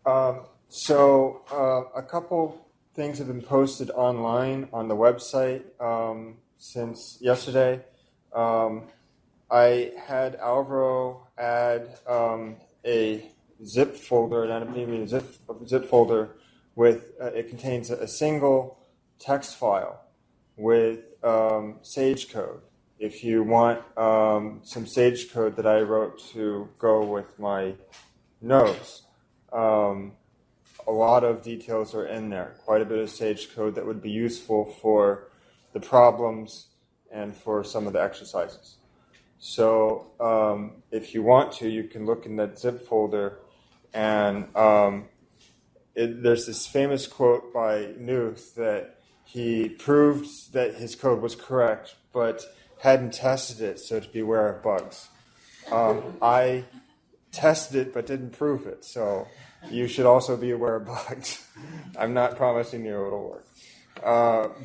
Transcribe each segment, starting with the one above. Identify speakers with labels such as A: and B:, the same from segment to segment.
A: A couple things have been posted online on the website since yesterday. I had Alvaro add a zip folder, a zip folder with it contains a single text file with Sage code. If you want some Sage code that I wrote to go with my notes, a lot of details are in there. Quite a bit of Sage code that would be useful for the problems and for some of the exercises. So if you want to, you can look in that zip folder, and there's this famous quote by Knuth that he proved that his code was correct, but hadn't tested it, so to beware of bugs. I tested it, but didn't prove it, so you should also be aware of bugs. I'm not promising you it'll work.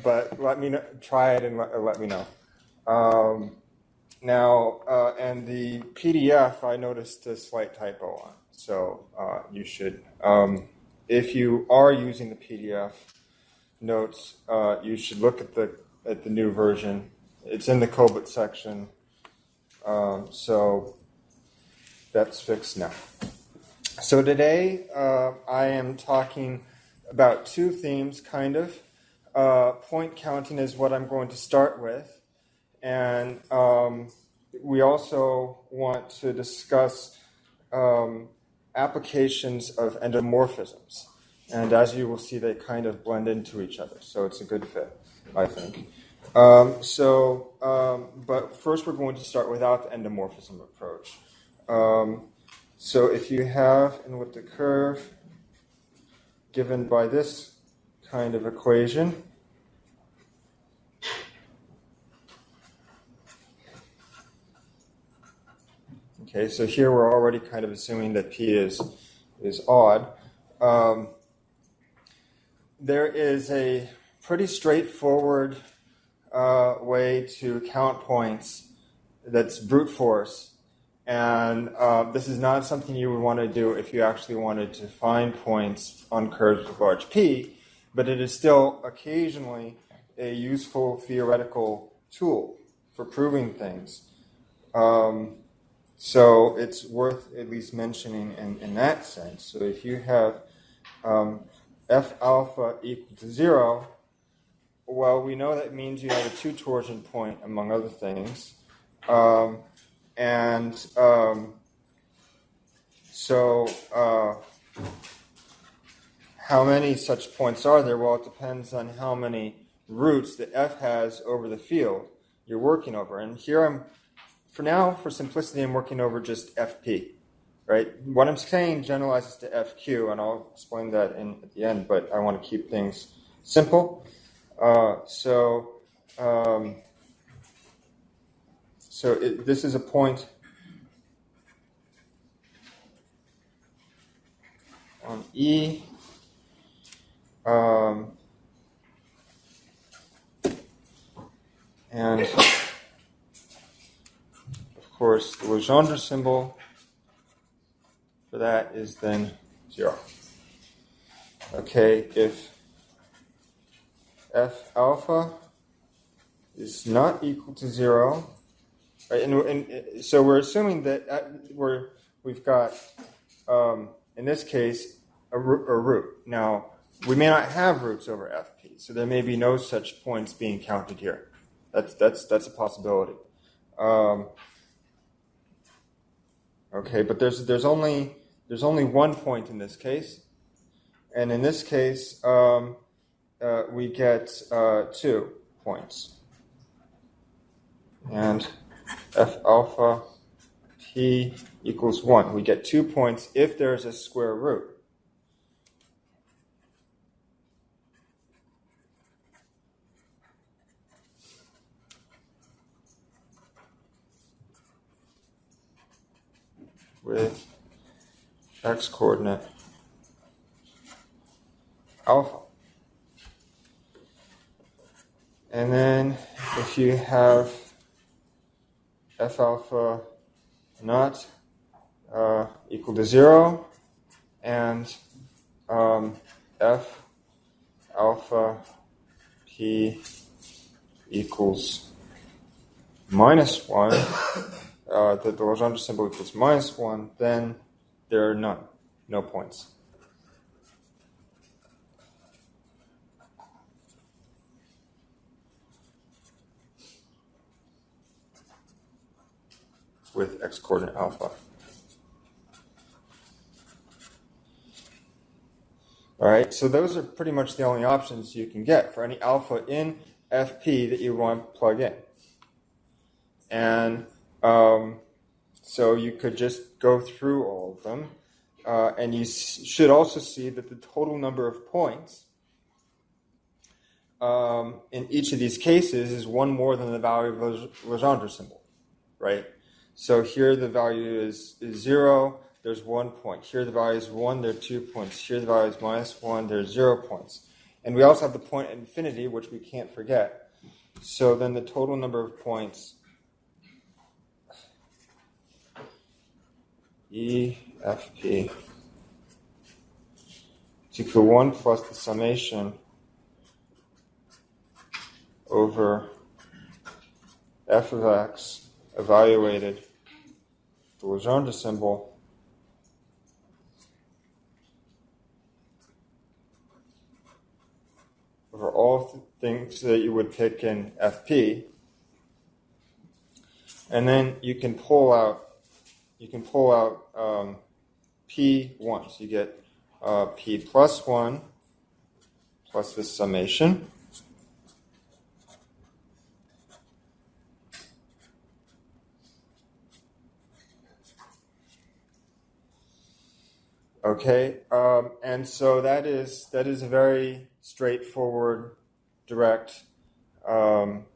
A: But let me know, try it and let me know. And the PDF, I noticed a slight typo on. So you should, if you are using the PDF notes, you should look at the new version. It's in the Cobit section. So that's fixed now. So today I am talking about two themes, kind of. Point counting is what I'm going to start with. And we also want to discuss applications of endomorphisms. And as you will see, they kind of blend into each other. So it's a good fit, I think. But first we're going to start without the endomorphism approach. So if you have an elliptic curve given by this kind of equation, okay, so here we're already kind of assuming that P is odd. There is a pretty straightforward way to count points that's brute force. And this is not something you would want to do if you actually wanted to find points on curves with large P, but it is still occasionally a useful theoretical tool for proving things. So it's worth at least mentioning in that sense. So if you have F alpha equal to 0, well, we know that means you have a two torsion point, among other things. So how many such points are there? Well, it depends on how many roots that F has over the field you're working over. And here for simplicity, I'm working over just FP, right? What I'm saying generalizes to FQ, and I'll explain that at the end, but I want to keep things simple. This is a point on E. And of course, the Legendre symbol for that is then 0. Okay, if F alpha is not equal to 0, right, and so we're assuming that we've got, in this case, a root. Now, we may not have roots over FP, so there may be no such points being counted here. That's a possibility. Okay, but there's only one point in this case, and in this case, we get 2 points. And F alpha P equals 1. We get 2 points if there's a square root. With x coordinate alpha. And then if you have F alpha not equal to 0 and f alpha p equals minus 1, that the Legendre symbol equals minus 1, then there are none, no points. With x-coordinate alpha. All right, so those are pretty much the only options you can get for any alpha in FP that you want to plug in. And so you could just go through all of them. And you should also see that the total number of points in each of these cases is one more than the value of the Legendre symbol, right? So here the value is 0, there's 1 point. Here the value is 1, there are 2 points. Here the value is minus 1, there's 0 points. And we also have the point at infinity, which we can't forget. So then the total number of points, EFP, is equal to 1 plus the summation over f of x evaluated the Legendre symbol over all things that you would pick in FP, and then you can pull out P1. So you get P plus 1 plus this summation. Okay, and so that is a very straightforward, direct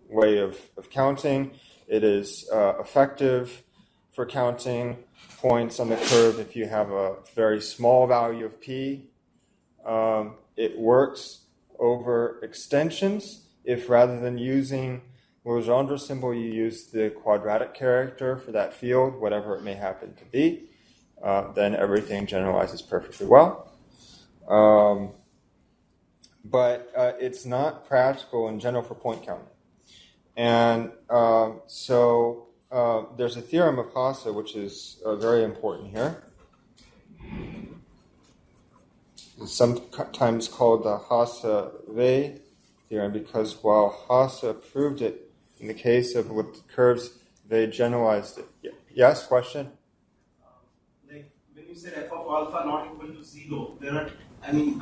A: way of counting. It is effective for counting points on the curve if you have a very small value of p. It works over extensions if rather than using the Legendre symbol, you use the quadratic character for that field, whatever it may happen to be. Then everything generalizes perfectly well. But it's not practical in general for point counting. And so there's a theorem of Hasse, which is very important here. It's sometimes called the Hasse-Weil theorem because while Hasse proved it in the case of elliptic curves, they generalized it. Yes, question?
B: Like when you said f of alpha not equal to 0,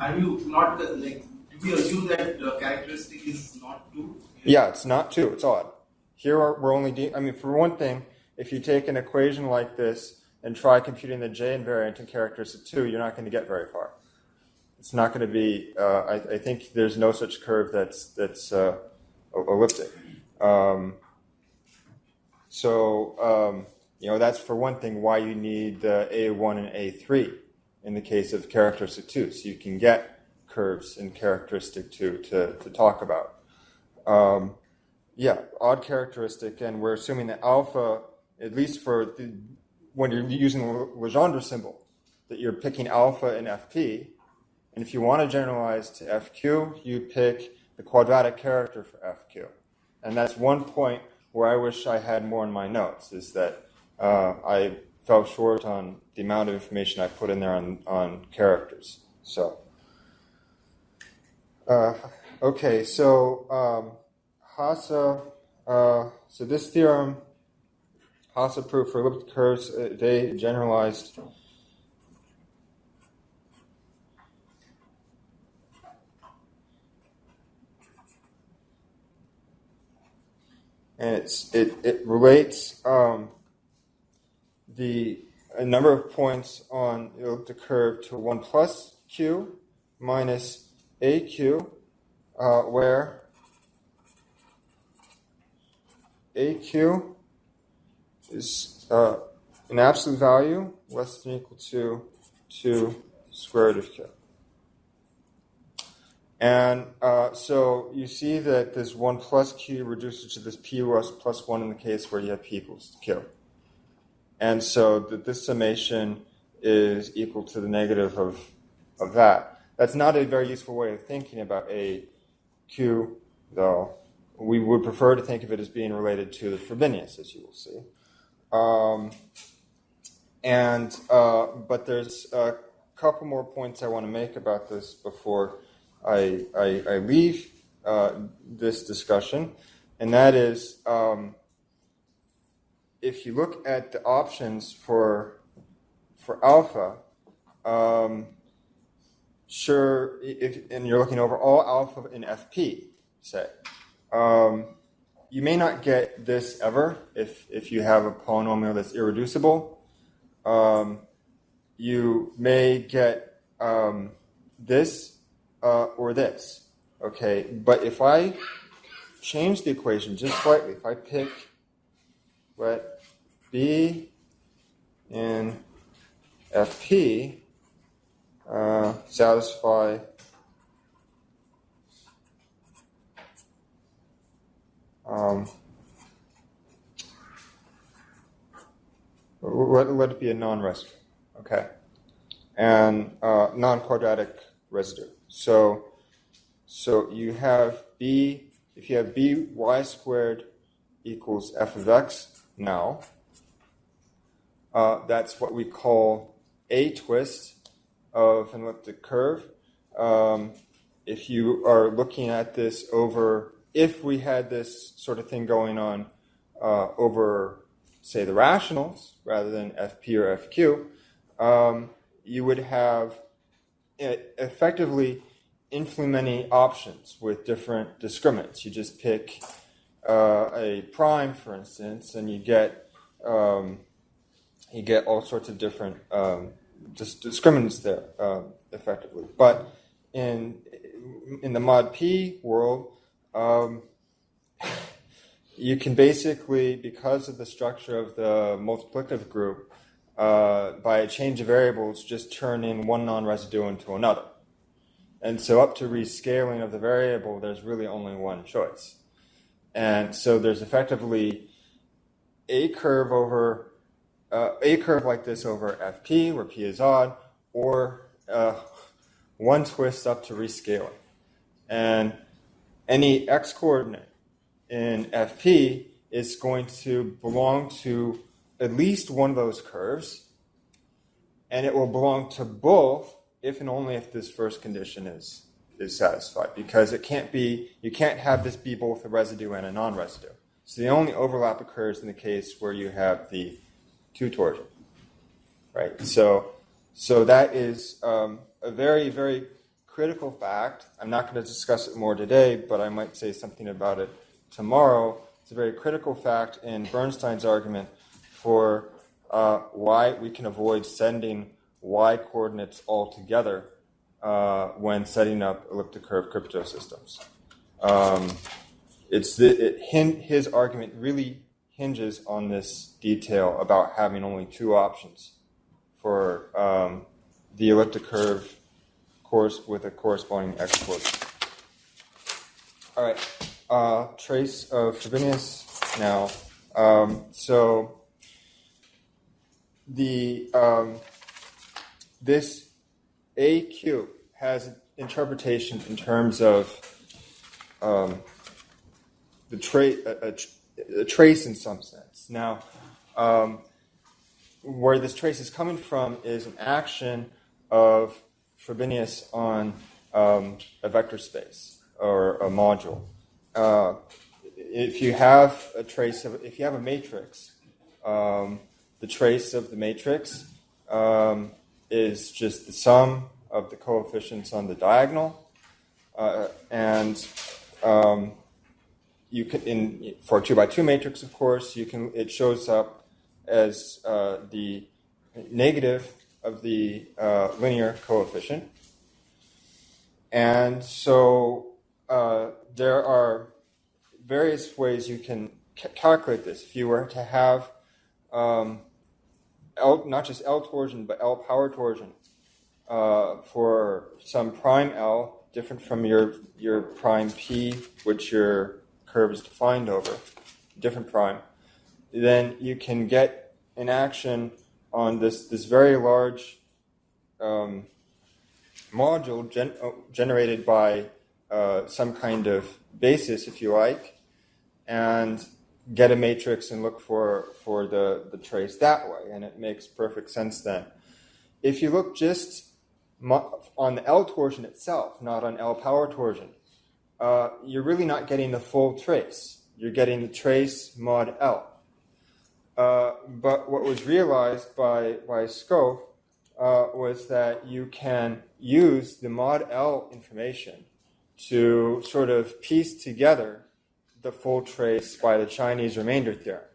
B: are you not like? Do we assume that the characteristic is not 2?
A: Yeah, it's not 2. It's odd. Here we're only for one thing, if you take an equation like this and try computing the J invariant in characteristic 2, you're not going to get very far. It's not going to be. I think there's no such curve that's elliptic. That's for one thing why you need A1 and A3 in the case of characteristic 2, so you can get curves in characteristic 2 to talk about. Odd characteristic, and we're assuming that alpha, at least when you're using the Legendre symbol, that you're picking alpha in FP, and if you want to generalize to FQ, you pick the quadratic character for FQ. And that's one point where I wish I had more in my notes, is that I fell short on the amount of information I put in there on characters. So, Hasse, so this theorem, Hasse proof for elliptic curves, they generalized and it relates the number of points on the elliptic curve to 1 plus q minus aq, where aq is an absolute value less than or equal to 2 square root of q. And so you see that this 1 plus q reduces to this p plus 1 in the case where you have p equals q. And so this summation is equal to the negative of that. That's not a very useful way of thinking about AQ, though. We would prefer to think of it as being related to the Rubinius, as you will see. But there's a couple more points I want to make about this before I leave this discussion, and that is, if you look at the options for alpha, and you're looking over all alpha in FP, say, you may not get this ever if you have a polynomial that's irreducible. You may get this or this, okay? But if I change the equation just slightly, if I pick let B in FP satisfy let it be a non-residue, okay, and non-quadratic residue. So you have B, if you have B y squared equals f of x now, that's what we call a twist of an elliptic curve. If you are looking at this over, if we had this sort of thing going on over, say, the rationals rather than FP or FQ, you would have effectively infinitely many options with different discriminants. You just pick a prime, for instance, and you get all sorts of different discriminants there, effectively. But in the mod P world, you can basically, because of the structure of the multiplicative group, by a change of variables, just turn in one non-residue into another. And so up to rescaling of the variable, there's really only one choice. And so there's effectively a curve like this over FP, where P is odd, or one twist up to rescaling. And any x coordinate in FP is going to belong to at least one of those curves, and it will belong to both if and only if this first condition is satisfied, because it can't be, you can't have this be both a residue and a non-residue. So the only overlap occurs in the case where you have the two torsion, right? So that is a very, very critical fact. I'm not going to discuss it more today, but I might say something about it tomorrow. It's a very critical fact in Bernstein's argument for why we can avoid sending y coordinates altogether when setting up elliptic curve cryptosystems. His argument really hinges on this detail about having only two options for the elliptic curve course with a corresponding x coordinate. All right, trace of Rubinius now. So this AQ has interpretation in terms of a trace in some sense. Now, where this trace is coming from is an action of Rubinius on a vector space or a module. If you have a matrix, the trace of the matrix is just the sum of the coefficients on the diagonal, and you can, for a 2 by 2 matrix, of course, it shows up as the negative of the linear coefficient, and so there are various ways you can calculate this. If you were to have not just L torsion, but L power torsion for some prime L, different from your prime P, which your curve is defined over, different prime, then you can get an action on this very large module generated by some kind of basis, if you like, and get a matrix and look for the trace that way, and it makes perfect sense then. If you look just on the L torsion itself, not on L power torsion, you're really not getting the full trace. You're getting the trace mod L. But what was realized by Scove was that you can use the mod L information to sort of piece together the full trace by the Chinese remainder theorem.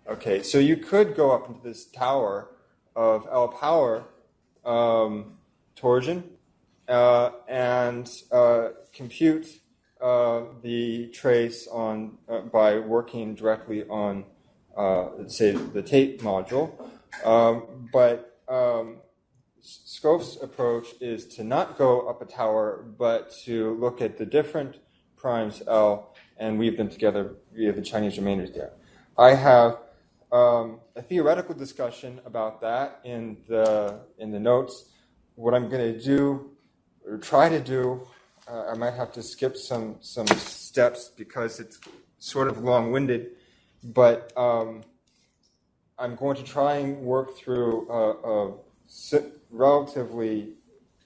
A: Okay, so you could go up into this tower of L power torsion and compute the trace on by working directly on, say, the tape module. But Scope's approach is to not go up a tower, but to look at the different primes L and weave them together via the Chinese remainder theorem. I have a theoretical discussion about that in the notes. What I'm going to do, or try to do, I might have to skip some steps because it's sort of long-winded, but I'm going to try and work through a relatively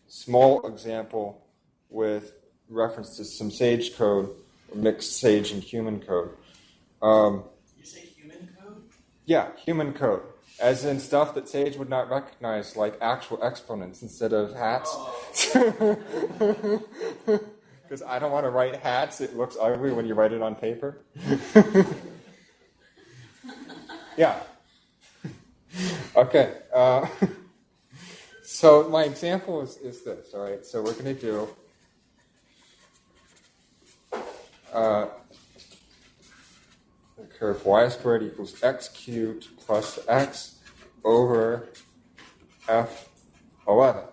A: small example with reference to some Sage code, or mixed Sage and human code.
B: You say human code?
A: Yeah, human code. As in stuff that Sage would not recognize, like actual exponents instead of hats. Because I don't want to write hats. It looks ugly when you write it on paper. Yeah. Okay. So my example is this, all right? So we're going to do the curve y squared equals x cubed plus x over f11. All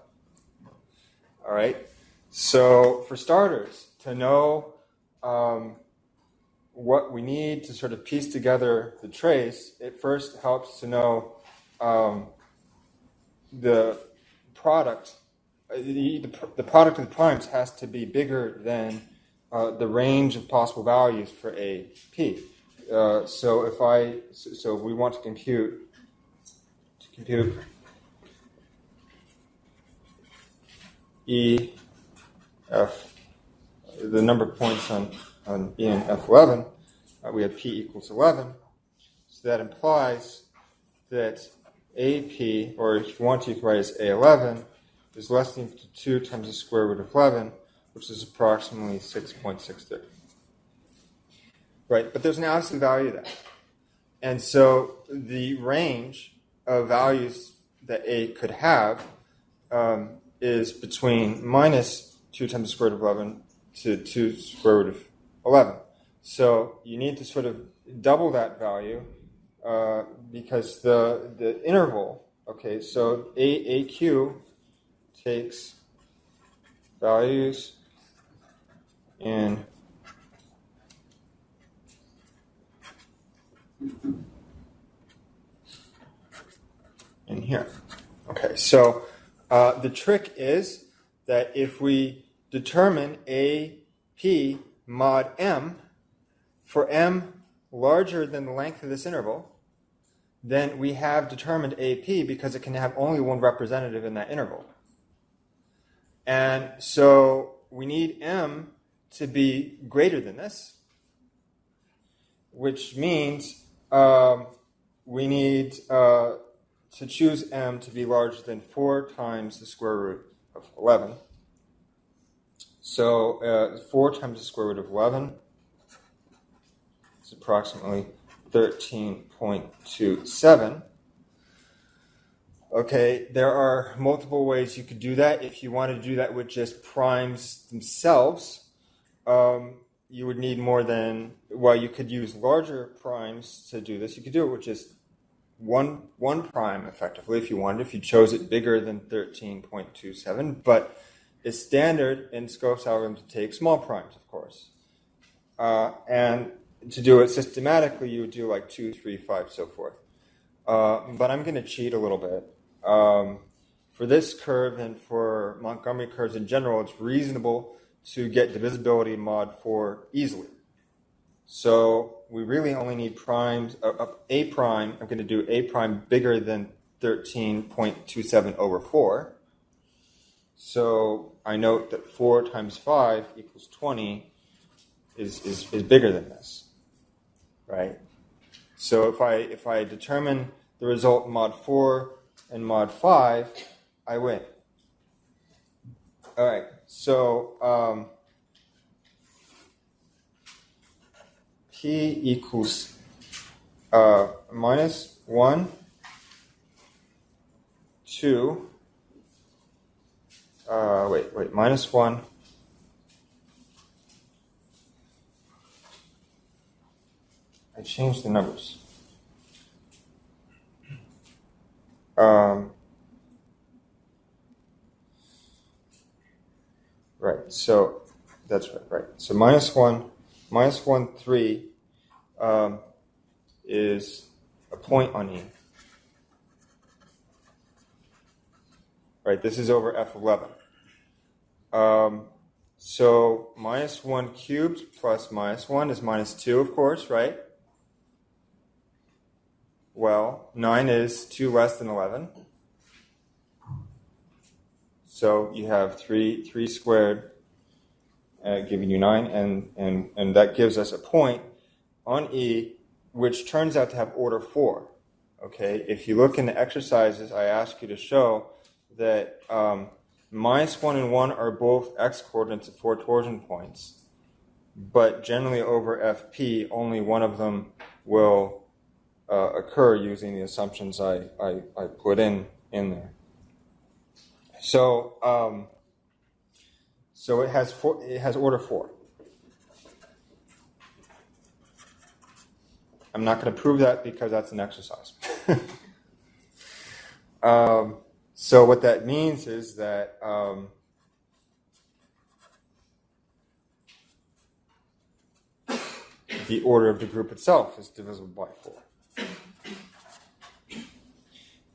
A: right? So for starters, to know what we need to sort of piece together the trace, it first helps to know the product. The product of the primes has to be bigger than the range of possible values for a p. So if we want to compute E f, the number of points on E and f11, we have p equals 11. So that implies that AP, or if you want to, you can write as A11, is less than 2 times the square root of 11, which is approximately 6.63. Right, but there's an absolute value there. And so the range of values that A could have is between minus 2 times the square root of 11 to 2 square root of 11. So you need to sort of double that value because the interval, okay, so AQ takes values in here. Okay, so the trick is that if we determine AP mod M for M larger than the length of this interval, then we have determined AP because it can have only one representative in that interval. And so we need M to be greater than this, which means we need to choose M to be larger than 4 times the square root of 11. So 4 times the square root of 11 is approximately 13.27. Okay, there are multiple ways you could do that. If you wanted to do that with just primes themselves, you would need more than, well, you could use larger primes to do this. You could do it with just one prime, effectively, if you wanted, if you chose it bigger than 13.27. But it's standard in Scope's algorithm to take small primes, of course. And to do it systematically, you would do like 2, 3, 5, so forth. But I'm going to cheat a little bit. for this curve and for Montgomery curves in general, it's reasonable to get divisibility mod 4 easily. So we really only need primes, a prime. I'm going to do a prime bigger than 13.27 over 4. So I note that 4 times 5 equals 20 is bigger than this, right? So if I determine the result mod 4 and mod 5, I win. All right, so P equals minus 1, 2, minus 1, I changed the numbers. Right, so that's right. So minus 1, 3 is a point on E. Right, this is over F11. So minus 1 cubed plus minus 1 is minus 2, of course, right? Well, 9 is 2 less than 11. So you have 3 squared giving you 9, and that gives us a point on E, which turns out to have order 4. Okay, if you look in the exercises, I ask you to show that minus 1 and 1 are both x-coordinates of 4 torsion points, but generally over FP, only one of them will occur using the assumptions I put in there. So so it has order 4. I'm not going to prove that because that's an exercise. So what that means is that the order of the group itself is divisible by 4.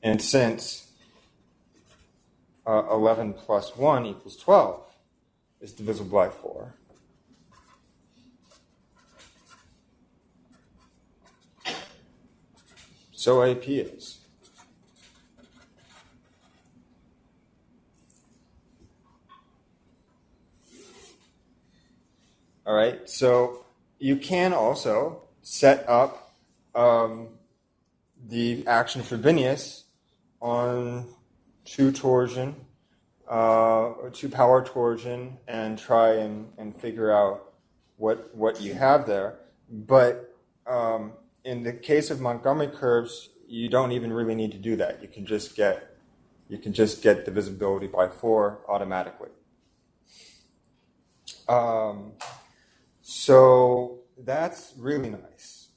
A: And since 11 plus 1 equals 12 is divisible by 4, so AP is. All right, so you can also set up the action of Rubinius on 2 torsion, 2 power torsion, and try and figure out what you have there. But in the case of Montgomery curves, you don't even really need to do that. You can just get divisibility by 4 automatically. So that's really nice.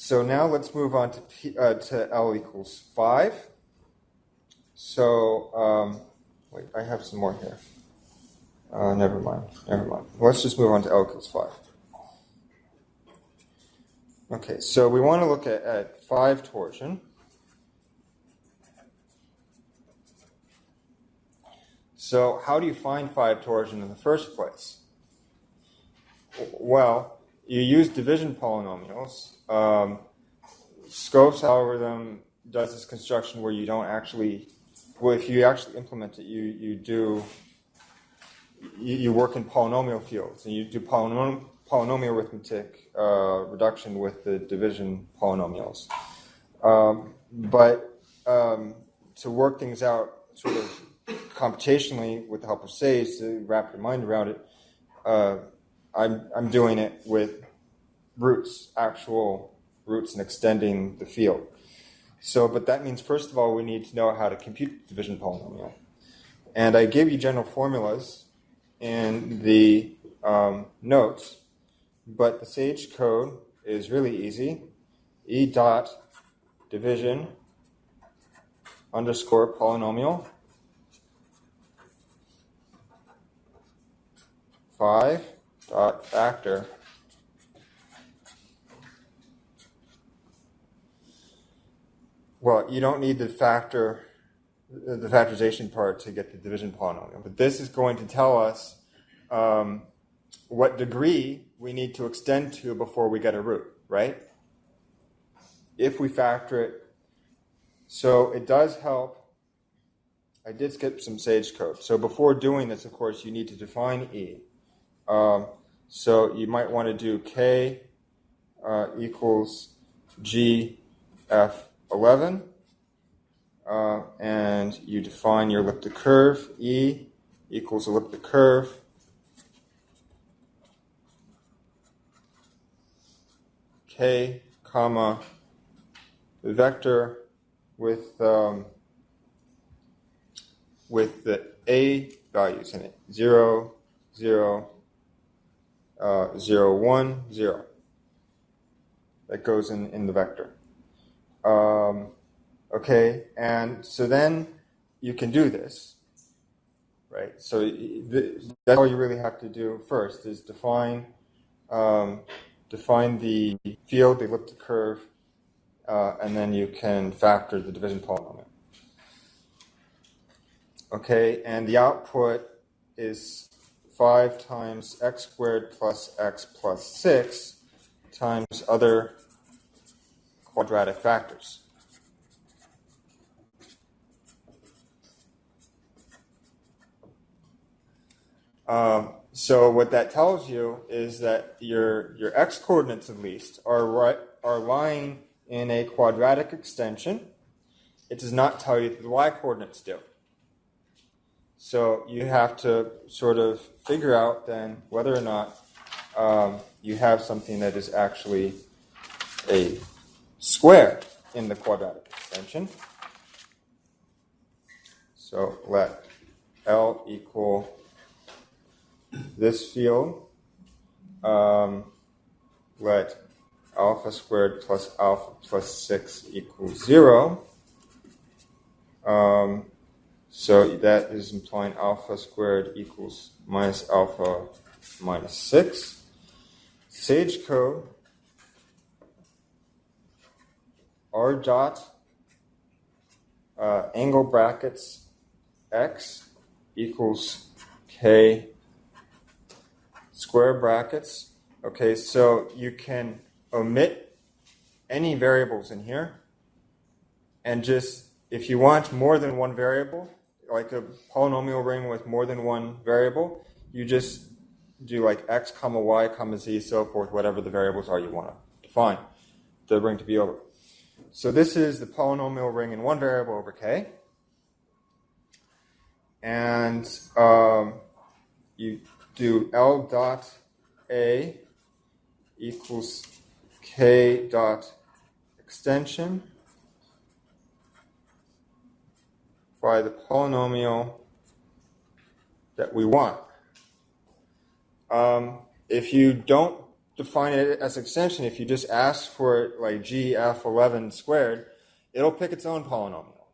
A: So now let's move on to L equals 5. So wait, I have some more here. Never mind. Let's just move on to L equals 5. Okay, so we want to look at 5 torsion. So how do you find 5 torsion in the first place? Well, you use division polynomials. Scope's algorithm does this construction where you don't actually, well, if you actually implement it, you work in polynomial fields, and you do polynomial arithmetic reduction with the division polynomials. But to work things out sort of computationally with the help of Sage to wrap your mind around it, I'm doing it with roots, actual roots, and extending the field. So, but that means, first of all, we need to know how to compute the division polynomial. And I give you general formulas in the notes, but the Sage code is really easy. E dot division underscore polynomial 5 dot factor well, you don't need the factorization part to get the division polynomial. But this is going to tell us what degree we need to extend to before we get a root, right? If we factor it. So it does help. I did skip some Sage code. So before doing this, of course, you need to define E. So you might want to do K equals GF11. And you define your elliptic curve. E equals elliptic curve. K, comma, the vector with the A values in it. 0, 0, 0, 1, 0. That goes in the vector. Okay, and so then you can do this, right? So that's all you really have to do first is define the field, the elliptic curve, and then you can factor the division polynomial. Okay, and the output is 5 times x squared plus x plus 6 times other quadratic factors. So what that tells you is that your x coordinates at least are lying in a quadratic extension. It does not tell you that the y coordinates do. So you have to sort of figure out then whether or not you have something that is actually a square in the quadratic extension. So let L equal this field, let alpha squared plus alpha plus 6 equals 0. So that is implying alpha squared equals minus alpha minus 6. Sage code, R dot, angle brackets, x equals k square brackets. Okay, so you can omit any variables in here and just, if you want more than one variable, like a polynomial ring with more than one variable, you just do like x comma y comma z, so forth, whatever the variables are you want to define the ring to be over. So this is the polynomial ring in one variable over k. And you do L dot A equals K dot extension by the polynomial that we want. If you don't define it as extension, if you just ask for it like GF11 squared, it'll pick its own polynomial.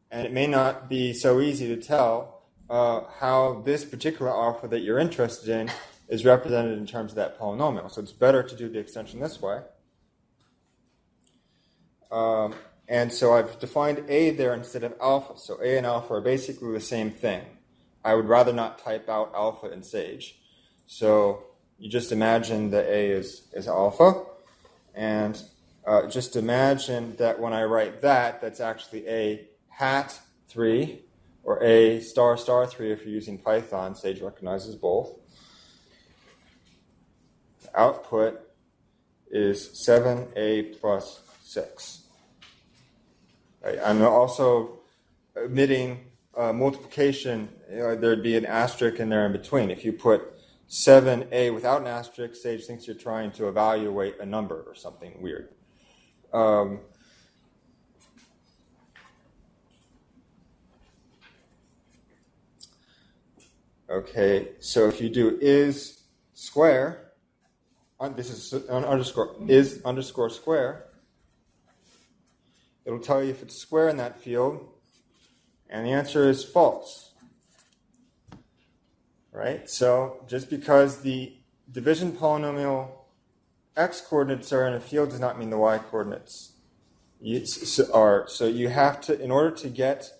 A: And it may not be so easy to tell how this particular alpha that you're interested in is represented in terms of that polynomial. So it's better to do the extension this way. And so I've defined A there instead of alpha. So A and alpha are basically the same thing. I would rather not type out alpha in Sage. So you just imagine that A is alpha. And just imagine that when I write that, that's actually A hat 3, or A star star 3 if you're using Python. Sage recognizes both. The output is 7A plus 6. Right? I'm also omitting multiplication. There'd be an asterisk in there in between. If you put 7A without an asterisk, Sage thinks you're trying to evaluate a number or something weird. Okay, so if you do is square, this is an underscore, is underscore square, it'll tell you if it's square in that field, and the answer is false. Right? So just because the division polynomial x coordinates are in a field does not mean the y coordinates. So you have to, in order to get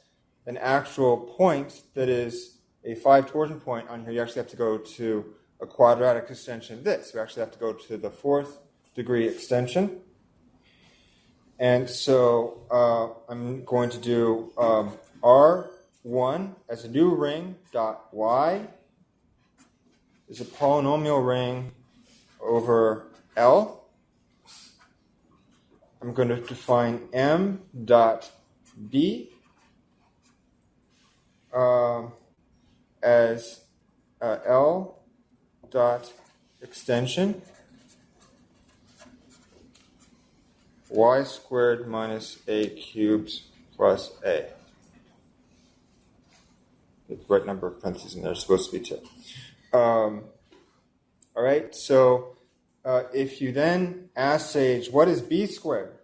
A: an actual point that is a 5 torsion point on here, you actually have to go to a quadratic extension of this. You actually have to go to the 4th degree extension. And so I'm going to do R1 as a new ring dot Y is a polynomial ring over L. I'm going to define M dot B as L dot extension y squared minus a cubed plus a. The right number of parentheses in there is supposed to be 2. All right, so if you then ask Sage, what is b squared?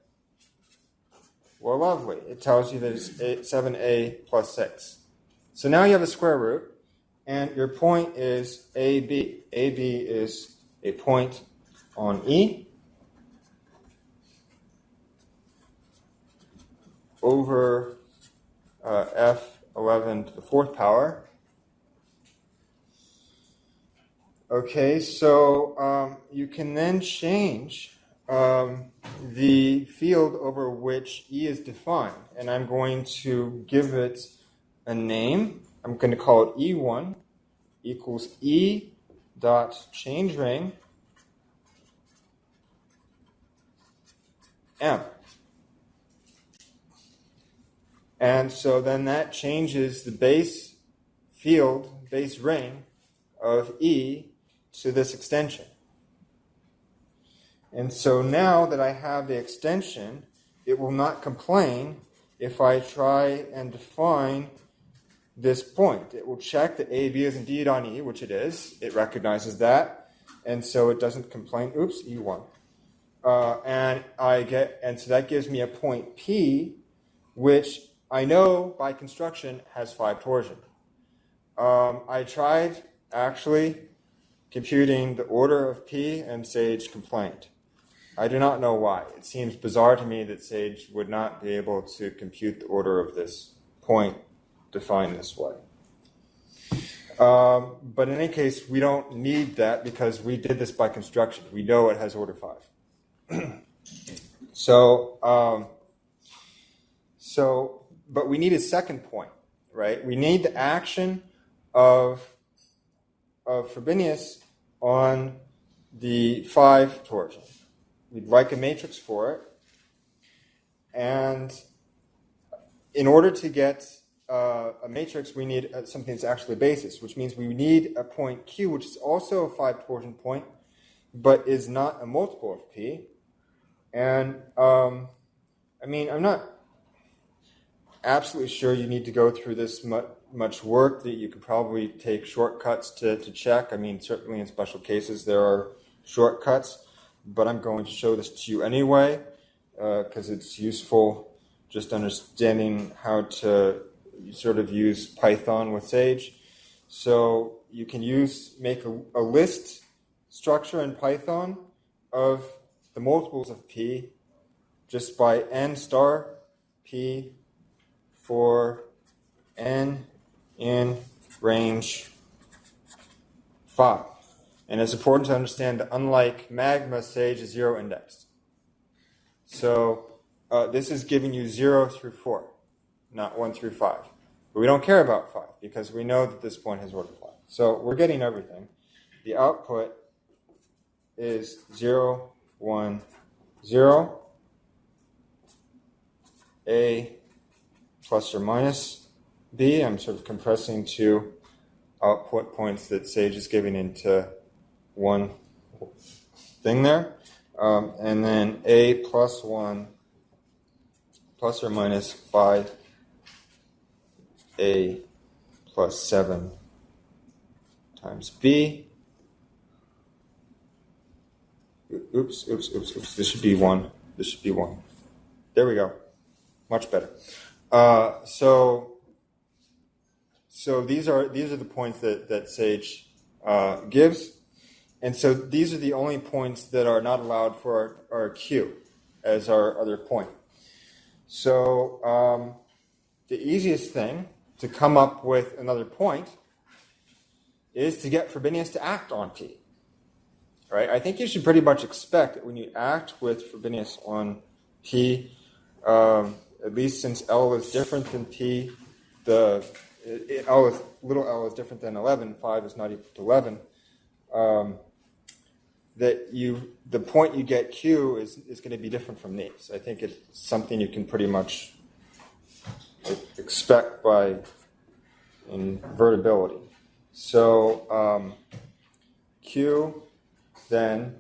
A: Well, lovely. It tells you that it's 7a plus 6. So now you have a square root, and your point is AB. AB is a point on E over F11 to the 4th power. Okay, so you can then change the field over which E is defined, and I'm going to give it a name. I'm going to call it E1 equals E dot change ring M. And so then that changes the base field, base ring of E to this extension. And so now that I have the extension, it will not complain if I try and define this point. It will check that AB is indeed on E, which it is. It recognizes that, and so it doesn't complain. Oops, E1. And so that gives me a point P, which I know by construction has 5 torsion. I tried actually computing the order of P, and Sage complained. I do not know why. It seems bizarre to me that Sage would not be able to compute the order of this point defined this way. But in any case, we don't need that because we did this by construction. We know it has order 5. But we need a second point, right? We need the action of Rubinius on the 5 torsion. We'd like a matrix for it. And in order to get a matrix, we need something that's actually a basis, which means we need a point Q, which is also a 5 torsion point, but is not a multiple of P. And, I'm not absolutely sure you need to go through this much work, that you could probably take shortcuts to check. Certainly in special cases there are shortcuts, but I'm going to show this to you anyway because it's useful just understanding how to sort of use Python with Sage. So you can make a list structure in Python of the multiples of P just by n star P for n in range 5. And it's important to understand that unlike magma, Sage is 0 indexed. So this is giving you 0 through 4, not 1 through 5. But we don't care about 5 because we know that this point has order 5. So we're getting everything. The output is 0, 1, 0, A plus or minus B. I'm sort of compressing 2 output points that Sage is giving into one thing there. And then A plus 1 plus or minus 5, A plus 7 times B. Oops. This should be 1. This should be 1. There we go. Much better. So these are the points that Sage gives. And so these are the only points that are not allowed for our Q as our other point. So the easiest thing to come up with another point is to get Frobenius to act on T. Right? I think you should pretty much expect that when you act with Frobenius on T, at least since L is different than T, little L is different than 11, 5 is not equal to 11, that the point you get Q is going to be different from these. I think it's something you can pretty much expect by invertibility. So Q then,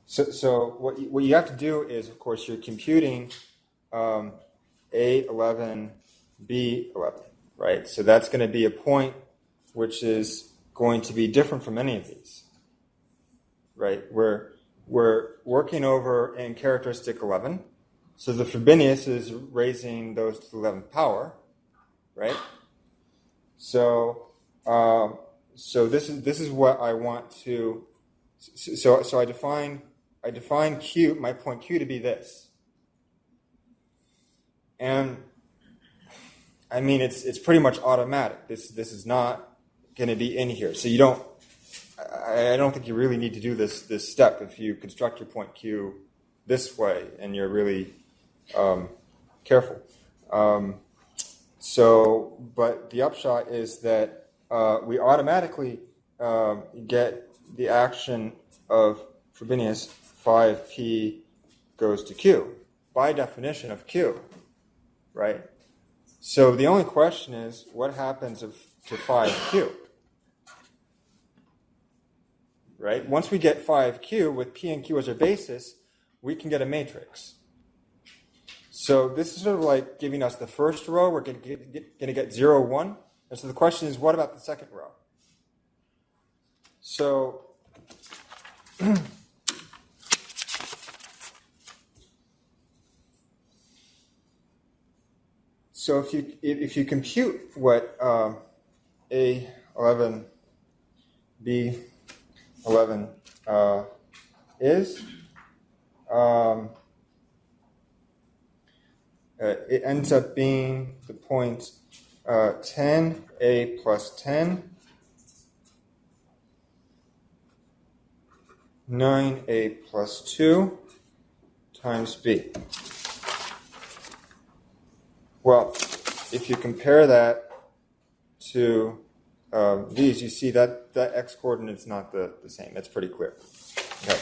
A: So what you have to do is, of course, you're computing A11, B11, right? So that's going to be a point which is going to be different from any of these, right? We're working over in characteristic 11, so the Frobenius is raising those to the 11th power, right? So this is what I want to. So I define Q, my point Q, to be this. And I mean, it's pretty much automatic. This is not going to be in here. So I don't think you really need to do this step if you construct your point Q this way and you're really careful. But the upshot is that we automatically get the action of Frobenius 5p goes to Q, by definition of Q, right? So the only question is, what happens to 5q? Right? Once we get 5q with p and q as our basis, we can get a matrix. So this is sort of like giving us the first row. We're going to get 0, 1. And so the question is, what about the second row? So if you compute what A11, B11 is, it ends up being the point 10A plus 10, 9A plus 2 times B. Well, if you compare that to these, you see that x coordinate is not the same. That's pretty clear. Okay.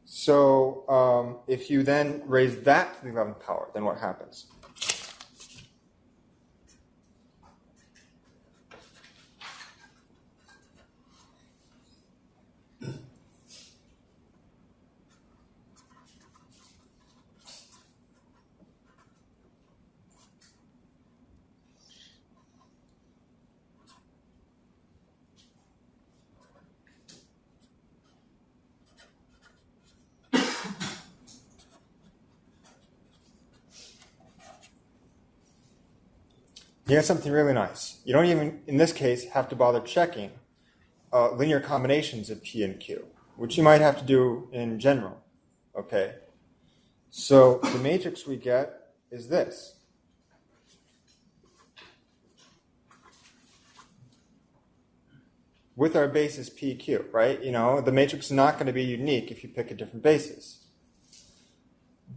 A: So if you then raise that to the 11th power, then what happens? You get something really nice. You don't even, in this case, have to bother checking linear combinations of P and Q, which you might have to do in general. Okay? So the matrix we get is this. With our basis PQ, right? You know, the matrix is not going to be unique if you pick a different basis.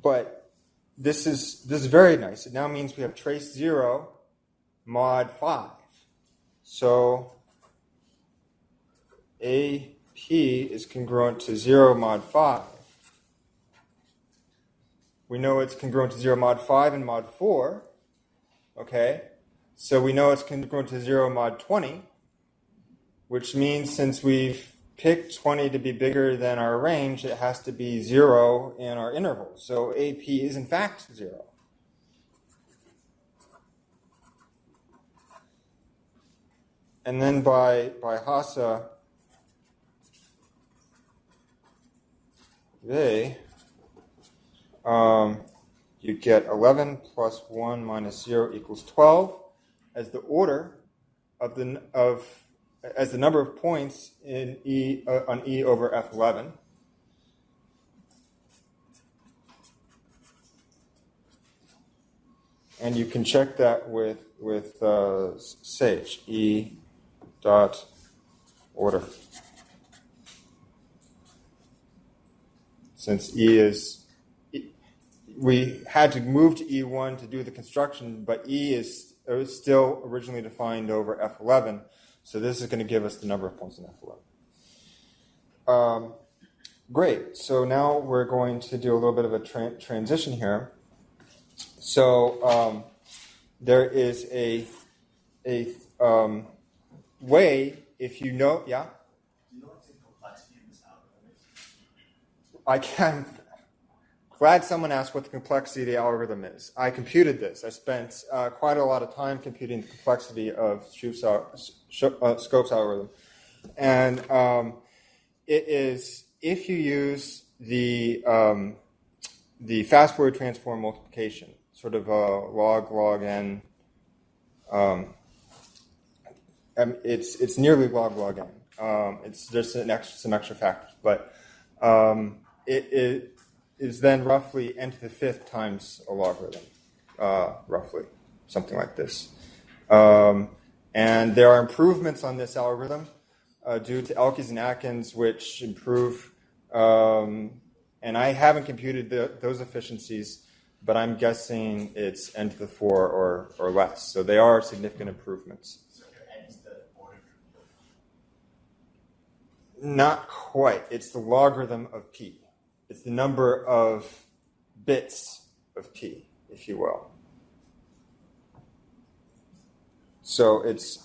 A: But this is very nice. It now means we have trace 0 mod 5. So AP is congruent to 0 mod 5. We know it's congruent to 0 mod 5 and mod 4. Okay? So we know it's congruent to 0 mod 20, which means since we've picked 20 to be bigger than our range, it has to be 0 in our interval. So AP is in fact 0. And then by Hassa, you get 11 plus 1 minus 0 equals 12 as the order of as the number of points in E on E over F11. And you can check that with Sage, E dot order. Since E is, we had to move to E1 to do the construction, but E is still originally defined over F11, so this is going to give us the number of points in F11. Great, so now we're going to do a little bit of a transition here. So there is a way, if you know, yeah?
B: Do you know what's the complexity of this algorithm?
A: I can. Glad someone asked what the complexity of the algorithm is. I computed this. I spent quite a lot of time computing the complexity of Scope's algorithm. And it is, if you use the fast Fourier transform multiplication, sort of log n. It's nearly log n. There's some extra factors, but it is then roughly n to the fifth times a logarithm, roughly, something like this. And there are improvements on this algorithm due to Elkes and Atkins, which improve. And I haven't computed those efficiencies, but I'm guessing it's n to the 4 or less. So they are significant improvements.
B: So your n is the order?
A: Not quite. It's the logarithm of p. It's the number of bits of p, if you will. So it's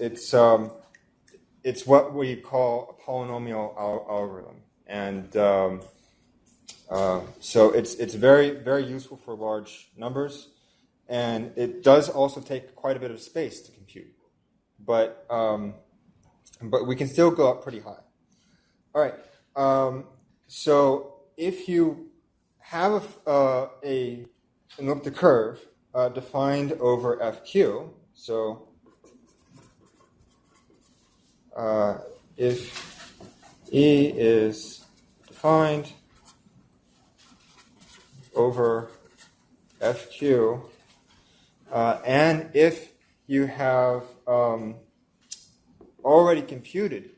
A: what we call a polynomial algorithm, and so it's very, very useful for large numbers, and it does also take quite a bit of space to compute, but we can still go up pretty high. All right. So if you have an elliptic curve defined over FQ, so if E is defined over FQ, and if you have already computed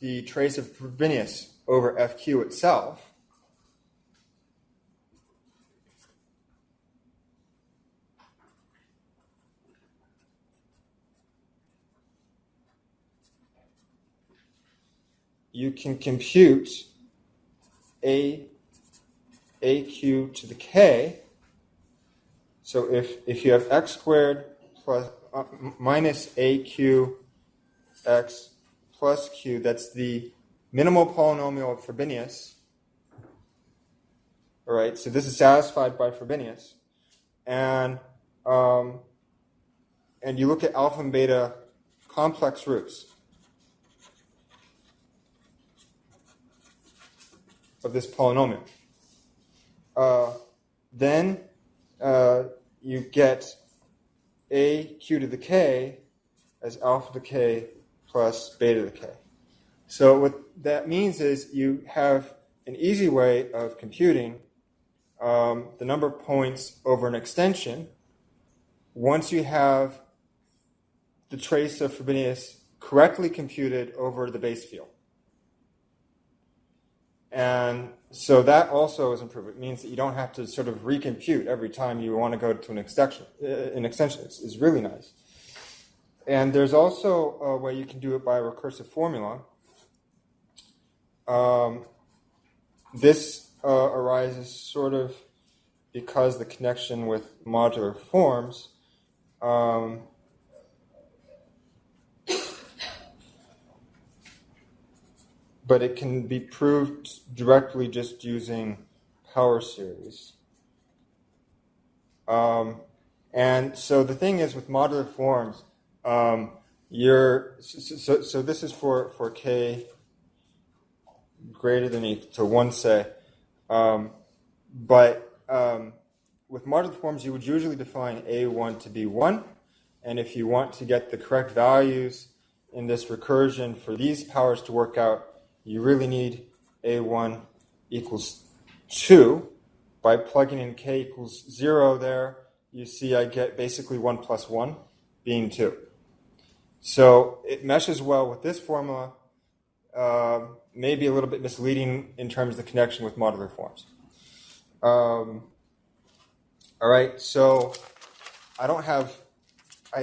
A: the trace of Rubinius over FQ itself, you can compute AQ to the K. So if you have x squared plus minus AQ x plus Q, that's the minimal polynomial of Frobenius. All right, so this is satisfied by Frobenius. And you look at alpha and beta complex roots of this polynomial. Then you get AQ to the K as alpha to the K plus beta to the K. So what that means is you have an easy way of computing the number of points over an extension once you have the trace of Frobenius correctly computed over the base field. And so that also is improved. It means that you don't have to sort of recompute every time you want to go to an extension. It's really nice. And there's also a way you can do it by a recursive formula. This arises sort of because the connection with modular forms. But it can be proved directly just using power series. And so the thing is with modular forms, so this is for K greater than or equal to 1, say. But with modular forms, you would usually define A1 to be 1. And if you want to get the correct values in this recursion, for these powers to work out, you really need A1 equals 2. By plugging in k equals 0 there, you see I get basically 1 plus 1 being 2. So it meshes well with this formula, maybe a little bit misleading in terms of the connection with modular forms. All right, so I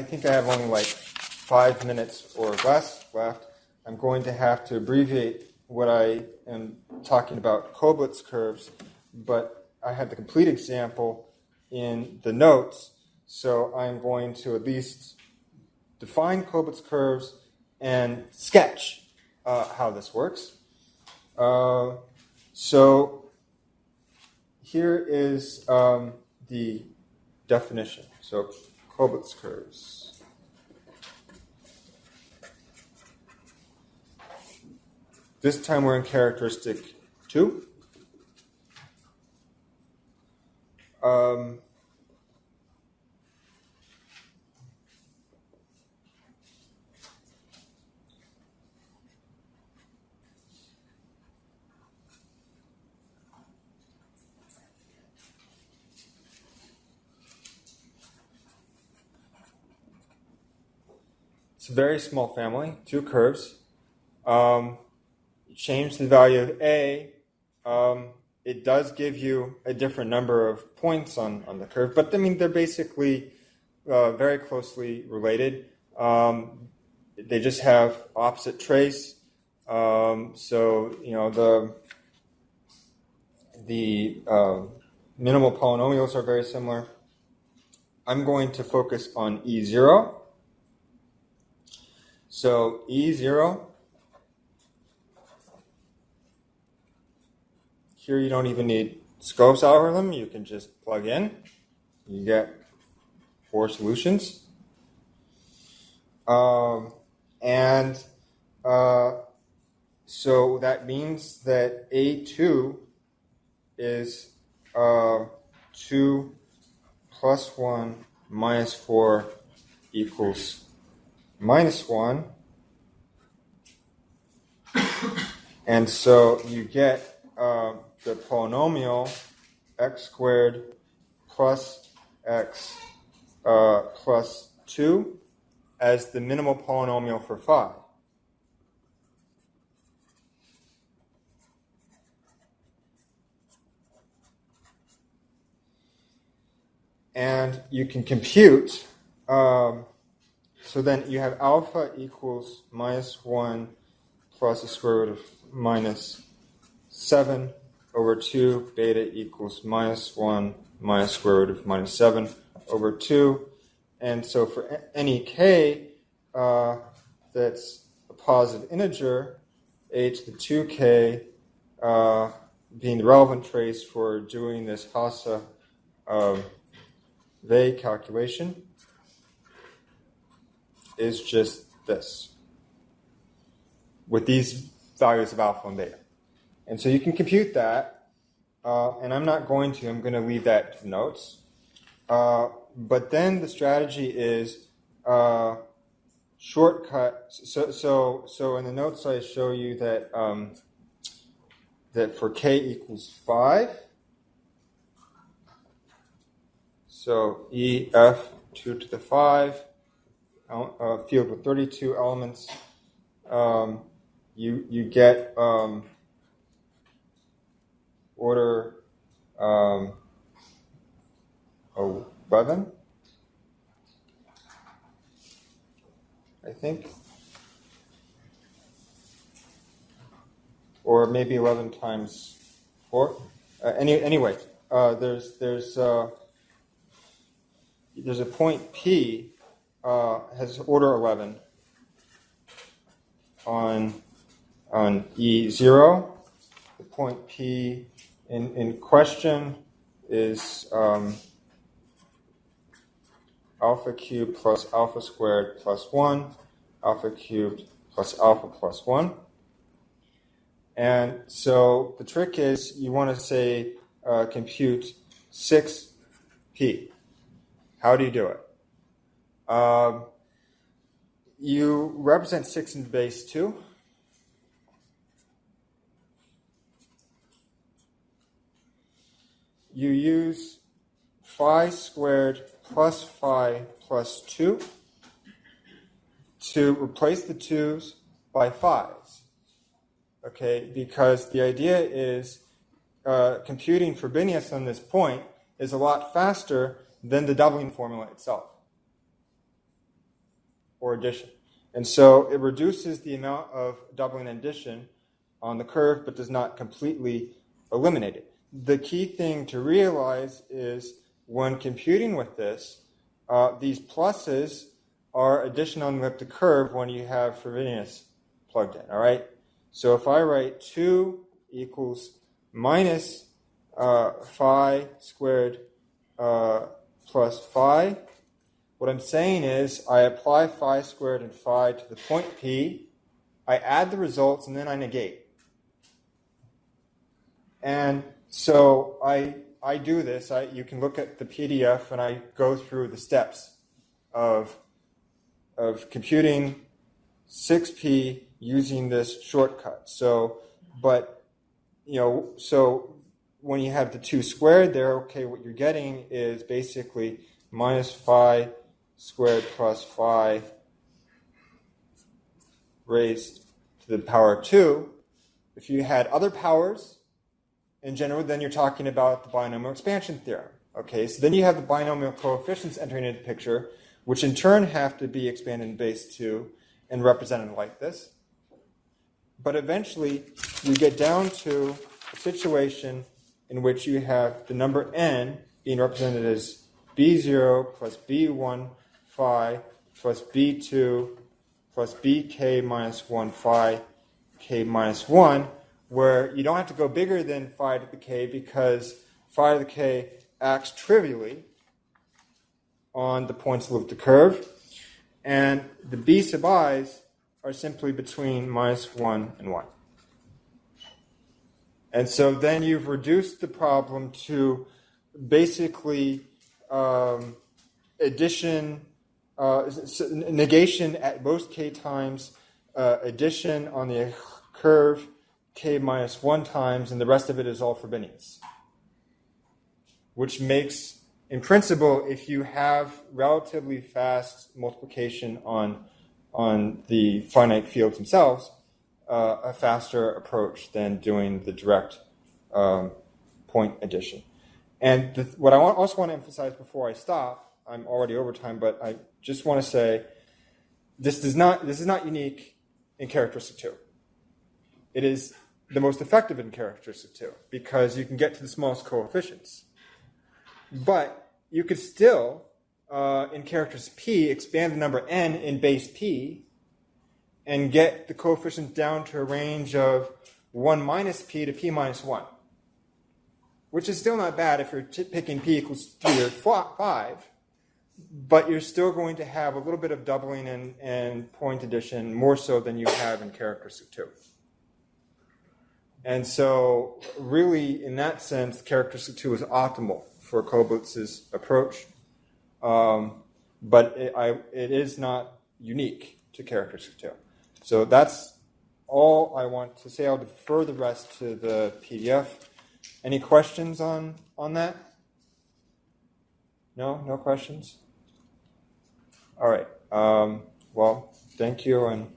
A: think I have only like 5 minutes or less left. I'm going to have to abbreviate what I am talking about Koblitz curves, but I have the complete example in the notes, so I'm going to at least define Koblitz curves and sketch how this works. So here is the definition. So Koblitz curves. This time we're in characteristic 2. It's a very small family, 2 curves. Change the value of A. It does give you a different number of points on the curve, but I mean they're basically very closely related. They just have opposite trace. So you know the minimal polynomials are very similar. I'm going to focus on E0. So E0, here you don't even need Scope's algorithm. You can just plug in. You get 4 solutions. So that means that A2 is 2 plus 1 minus 4 equals minus 1. And so you get the polynomial x squared plus x plus 2 as the minimal polynomial for phi. And you can compute, so then you have alpha equals minus 1 plus the square root of minus 7 over 2, beta equals minus 1 minus square root of minus 7 over 2. And so for any k that's a positive integer, a to the 2k being the relevant trace for doing this Hasse Weil calculation, is just this, with these values of alpha and beta. And so you can compute that, and I'm not going to. I'm going to leave that to the notes. But then the strategy is shortcut. So in the notes I show you that that for k equals 5, so EF 2 to the 5, field with 32 elements, you get order 11, I think, or maybe 11 times 4. Anyway, there's a point P has order 11 on E0. The point P in question is alpha cubed plus alpha squared plus 1, alpha cubed plus alpha plus 1. And so the trick is you want to say compute 6P. How do you do it? you represent 6 in base 2. You use phi squared plus phi plus 2 to replace the 2's by phi's. Okay, because the idea is computing Rubinius on this point is a lot faster than the doubling formula itself, or addition. And so it reduces the amount of doubling and addition on the curve, but does not completely eliminate it. The key thing to realize is when computing with this, these pluses are addition on the elliptic curve when you have Rubinius plugged in, all right? So if I write 2 equals minus phi squared plus phi, what I'm saying is I apply phi squared and phi to the point P, I add the results, and then I negate. And so I do this. You can look at the PDF, and I go through the steps of computing 6P using this shortcut. So when you have the 2 squared there, okay, what you're getting is basically minus phi squared plus phi raised to the power of 2. If you had other powers, in general, then you're talking about the binomial expansion theorem. Okay, so then you have the binomial coefficients entering into the picture, which in turn have to be expanded in base 2 and represented like this. But eventually, you get down to a situation in which you have the number n being represented as b0 plus b1 phi plus b2 plus bk minus 1 phi k minus 1, where you don't have to go bigger than phi to the k because phi to the k acts trivially on the points of the curve, and the b sub i's are simply between minus 1 and 1. And so then you've reduced the problem to basically addition, negation at most k times, addition on the curve k minus 1 times, and the rest of it is all Rubinius. Which makes, in principle, if you have relatively fast multiplication on the finite fields themselves, a faster approach than doing the direct point addition. And what I also want to emphasize before I stop, I'm already over time, but I just want to say this is not unique in characteristic 2. It is the most effective in characteristic 2 because you can get to the smallest coefficients. But you could still, in characteristic P, expand the number n in base P and get the coefficient down to a range of 1 minus P to P minus 1, which is still not bad if you're picking P equals 3 or 5, but you're still going to have a little bit of doubling and point addition, more so than you have in characteristic 2. And so, really, in that sense, characteristic 2 is optimal for Koblitz's approach, but it is not unique to characteristic 2. So that's all I want to say. I'll defer the rest to the PDF. Any questions on that? No questions? All right. Well, thank you, and